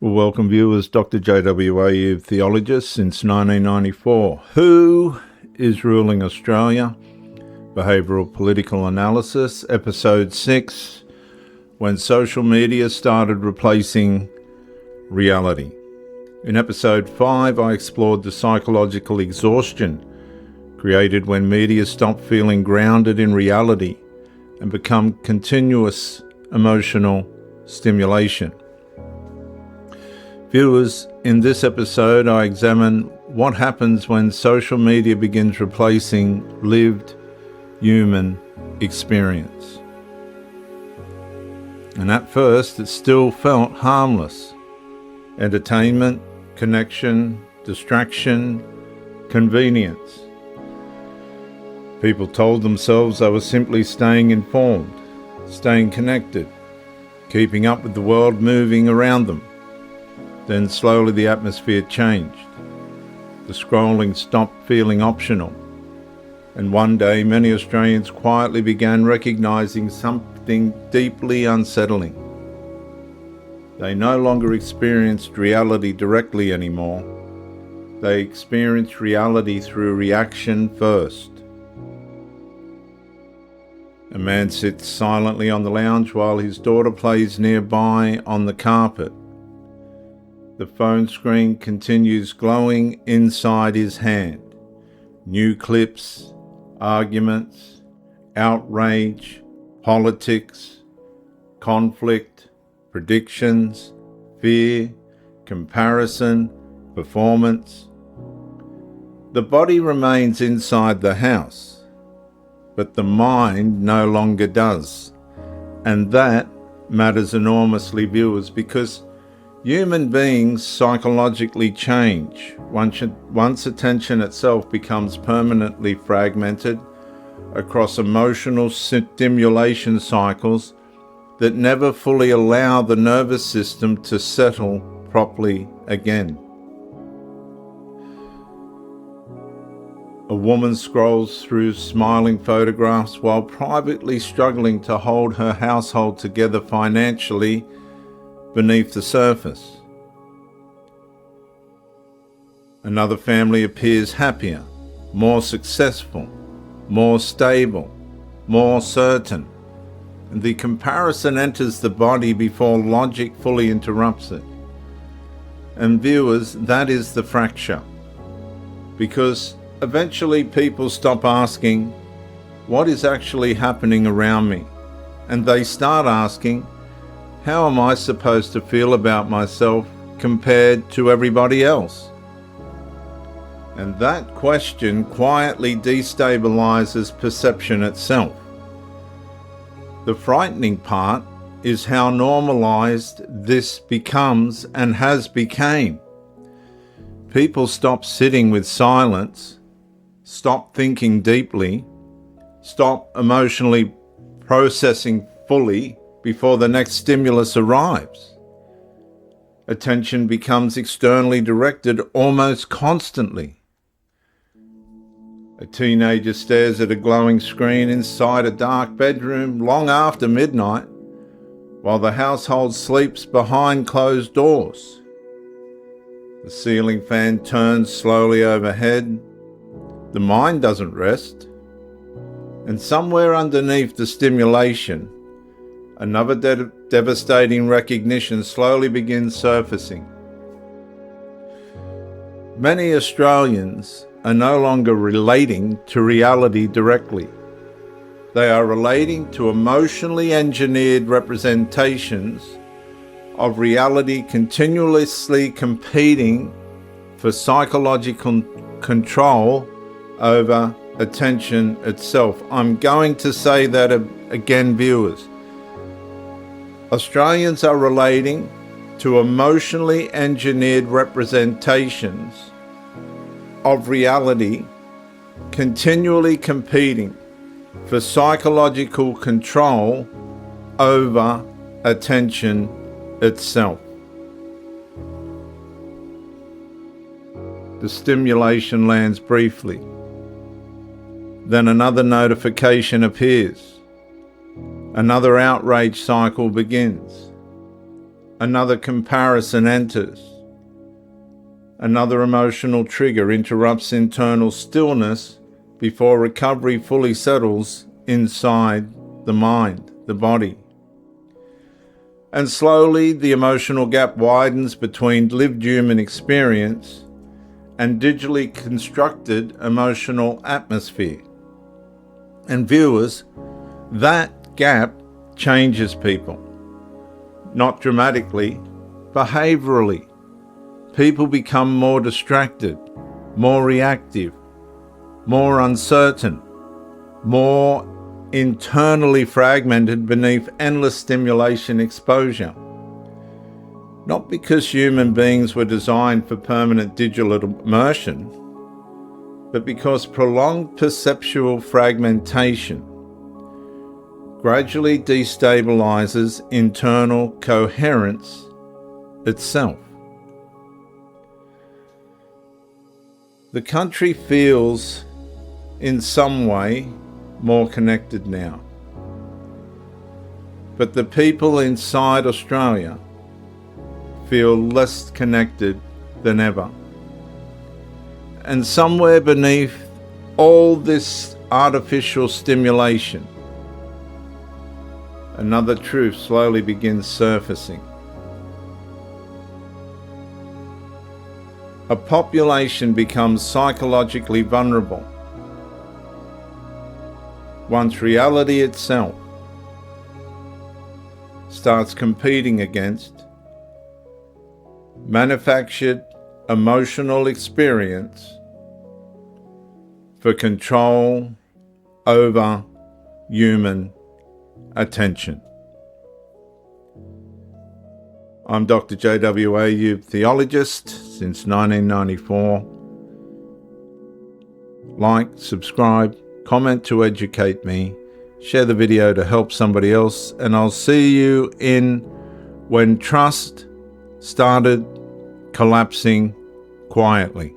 Well, welcome viewers, Dr. JWA, theologist since 1994. Who is ruling Australia? Behavioural Political Analysis, Episode 6, when social media started replacing reality. In Episode 5, I explored the psychological exhaustion created when media stopped feeling grounded in reality and become continuous emotional stimulation. Viewers, in this episode I examine what happens when social media begins replacing lived human experience. And at first it still felt harmless. Entertainment, connection, distraction, convenience. People told themselves they were simply staying informed, staying connected, keeping up with the world moving around them. Then slowly the atmosphere changed. The scrolling stopped feeling optional. And one day many Australians quietly began recognising something deeply unsettling. They no longer experienced reality directly anymore. They experienced reality through reaction first. A man sits silently on the lounge while his daughter plays nearby on the carpet. The phone screen continues glowing inside his hand. New clips, arguments, outrage, politics, conflict, predictions, fear, comparison, performance. The body remains inside the house, but the mind no longer does. And that matters enormously, viewers, because human beings psychologically change once attention itself becomes permanently fragmented across emotional stimulation cycles that never fully allow the nervous system to settle properly again. A woman scrolls through smiling photographs while privately struggling to hold her household together financially beneath the surface. Another family appears happier, more successful, more stable, more certain, and the comparison enters the body before logic fully interrupts it. And viewers, that is the fracture. Because eventually people stop asking, what is actually happening around me? And they start asking, how am I supposed to feel about myself compared to everybody else? And that question quietly destabilizes perception itself. The frightening part is how normalized this becomes and has become. People stop sitting with silence, stop thinking deeply, stop emotionally processing fully before the next stimulus arrives. Attention becomes externally directed almost constantly. A teenager stares at a glowing screen inside a dark bedroom long after midnight, while the household sleeps behind closed doors. The ceiling fan turns slowly overhead. The mind doesn't rest. And somewhere underneath the stimulation, another devastating recognition slowly begins surfacing. Many Australians are no longer relating to reality directly. They are relating to emotionally engineered representations of reality, continuously competing for psychological control over attention itself. I'm going to say that again, viewers. Australians are relating to emotionally engineered representations of reality, continually competing for psychological control over attention itself. The stimulation lands briefly. Then another notification appears. Another outrage cycle begins. another comparison enters. Another emotional trigger interrupts internal stillness before recovery fully settles inside the mind, the body. And slowly the emotional gap widens between lived human experience and digitally constructed emotional atmosphere. And viewers, that gap changes people. Not dramatically, behavioural. People become more distracted, more reactive, more uncertain, more internally fragmented beneath endless stimulation exposure. Not because human beings were designed for permanent digital immersion, but because prolonged perceptual fragmentation gradually destabilizes internal coherence itself. The country feels, in some way, more connected now. But the people inside Australia feel less connected than ever. And somewhere beneath all this artificial stimulation, another truth slowly begins surfacing. A population becomes psychologically vulnerable once reality itself starts competing against manufactured emotional experience for control over human attention. I'm Dr. J.W. Ayub, theologist since 1994. Like, subscribe, comment to educate me, share the video to help somebody else, and I'll see you in When Trust Started Collapsing Quietly.